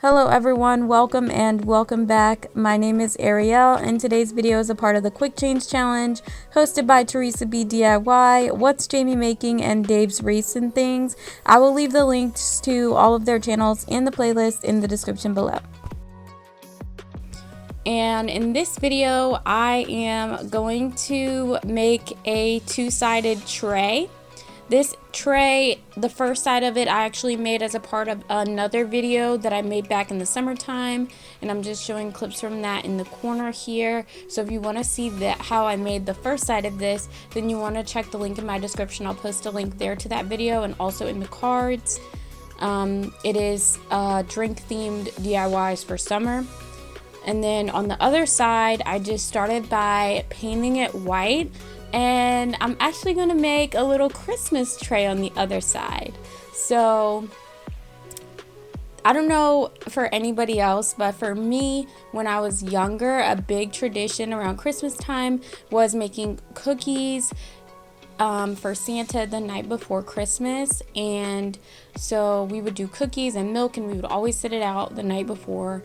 Hello everyone, welcome back. My name is Ariel and today's video is a part of the Quick Change Challenge hosted by Teresa B DIY, What's Jamie Making, and Dave's Wreaths and Things. I will leave the links to all of their channels and the playlist in the description below. And in this video, I am going to make a two-sided tray. This tray, the first side of it, I actually made as a part of another video that I made back in the summertime, and I'm just showing clips from that in the corner here. So if you want to see that how I made the first side of this, then you want to check the link in my description. I'll post a link there to that video and also in the cards. It is drink themed DIYs for summer. And then on the other side, I just started by painting it white. And I'm actually going to make a little Christmas tray on the other side. So I don't know for anybody else, but for me, when I was younger, a big tradition around Christmas time was making cookies for Santa the night before Christmas. And so we would do cookies and milk, and we would always sit it out the night before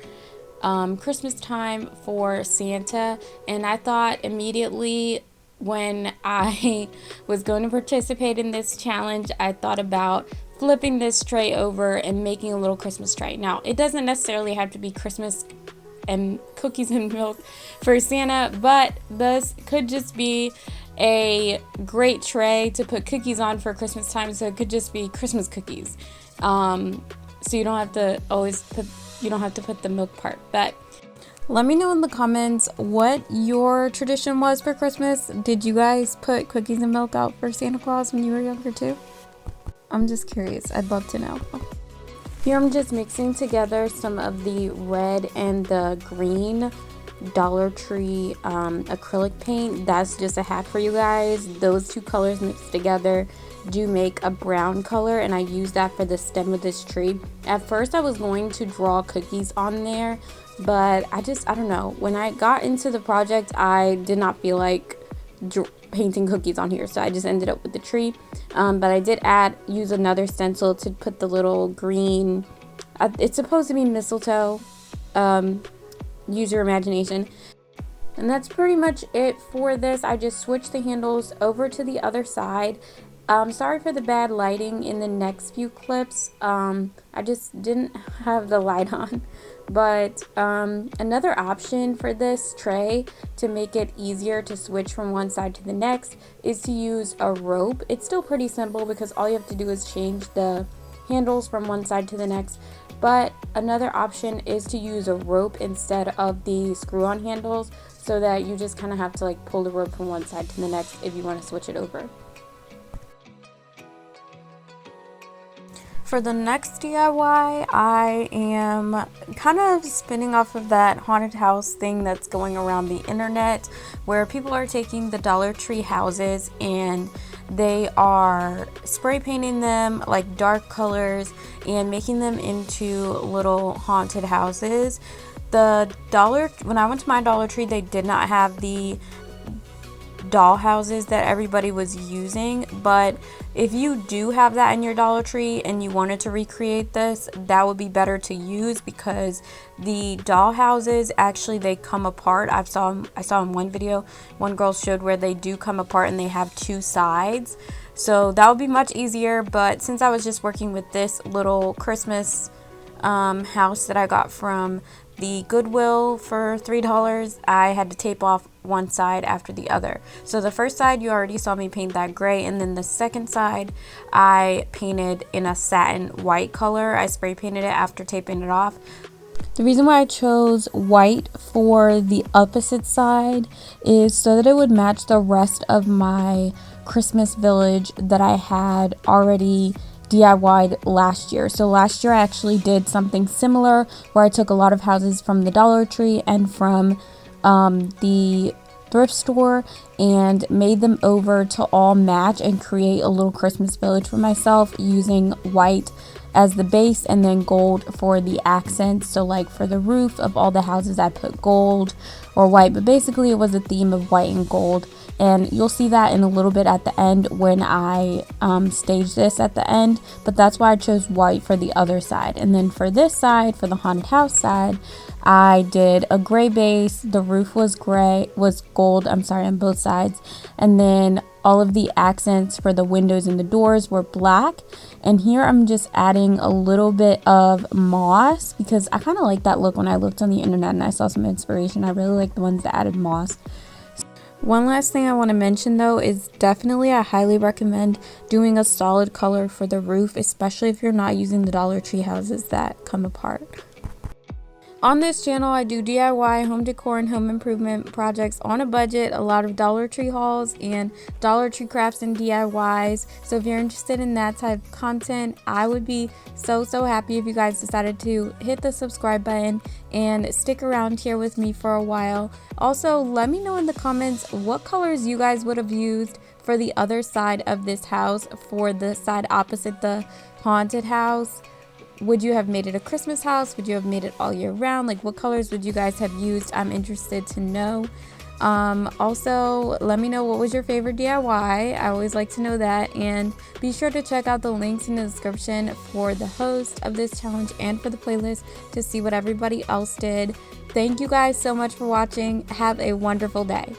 Christmas time for Santa. And I thought immediately, when I was going to participate in this challenge, I thought about flipping this tray over and making a little Christmas tray. Now, it doesn't necessarily have to be Christmas and cookies and milk for Santa, but this could just be a great tray to put cookies on for Christmas time. So it could just be Christmas cookies. So you don't have to put the milk part. But let me know in the comments what your tradition was for Christmas. Did you guys put cookies and milk out for Santa Claus when you were younger too? I'm just curious. I'd love to know. Here I'm just mixing together some of the red and the green Dollar Tree acrylic paint. That's just a hack for you guys. Those two colors mixed together do make a brown color, and I use that for the stem of this tree. At first I was going to draw cookies on there, but I don't know, when I got into the project I did not feel like painting cookies on here, so I just ended up with the tree. But I did use another stencil to put the little green, it's supposed to be mistletoe, use your imagination. And that's pretty much it for this. I just switched the handles over to the other side. Sorry for the bad lighting in the next few clips. I just didn't have the light on. But another option for this tray to make it easier to switch from one side to the next is to use a rope. It's still pretty simple because all you have to do is change the handles from one side to the next. But another option is to use a rope instead of the screw-on handles, so that you just kind of have to like pull the rope from one side to the next if you want to switch it over. For the next DIY, I am kind of spinning off of that haunted house thing that's going around the internet, where people are taking the Dollar Tree houses and they are spray painting them like dark colors and making them into little haunted houses. When I went to my Dollar Tree, they did not have the doll houses that everybody was using, but if you do have that in your Dollar Tree and you wanted to recreate this, that would be better to use, because the doll houses actually, they come apart. I saw in one video, one girl showed where they do come apart and they have two sides, so that would be much easier. But since I was just working with this little Christmas house that I got from the Goodwill for $3, I had to tape off one side after the other. So the first side, you already saw me paint that gray, and then the second side I painted in a satin white color. I spray painted it after taping it off. The reason why I chose white for the opposite side is so that it would match the rest of my Christmas village that I had already DIY'd last year. So last year I actually did something similar where I took a lot of houses from the Dollar Tree and from the thrift store and made them over to all match and create a little Christmas village for myself, using white as the base and then gold for the accents. So like for the roof of all the houses I put gold or white, but basically it was a theme of white and gold. and you'll see that in a little bit at the end when I stage this at the end, but that's why I chose white for the other side. And then for this side, for the haunted house side, I did a gray base. The roof was gold, I'm sorry, on both sides, and then all of the accents for the windows and the doors were black. And here I'm just adding a little bit of moss because I kind of like that look. When I looked on the internet and I saw some inspiration, I really like the ones that added moss. One last thing I want to mention though is definitely I highly recommend doing a solid color for the roof, especially if you're not using the Dollar Tree houses that come apart. On this channel, I do DIY, home decor, and home improvement projects on a budget, a lot of Dollar Tree hauls and Dollar Tree crafts and DIYs. So if you're interested in that type of content, I would be so happy if you guys decided to hit the subscribe button and stick around here with me for a while. Also, let me know in the comments what colors you guys would have used for the other side of this house, for the side opposite the haunted house. Would you have made it a Christmas house? Would you have made it all year round? Like, what colors would you guys have used? I'm interested to know. Also, let me know what was your favorite DIY. I always like to know that. And be sure to check out the links in the description for the host of this challenge and for the playlist to see what everybody else did. Thank you guys so much for watching. Have a wonderful day.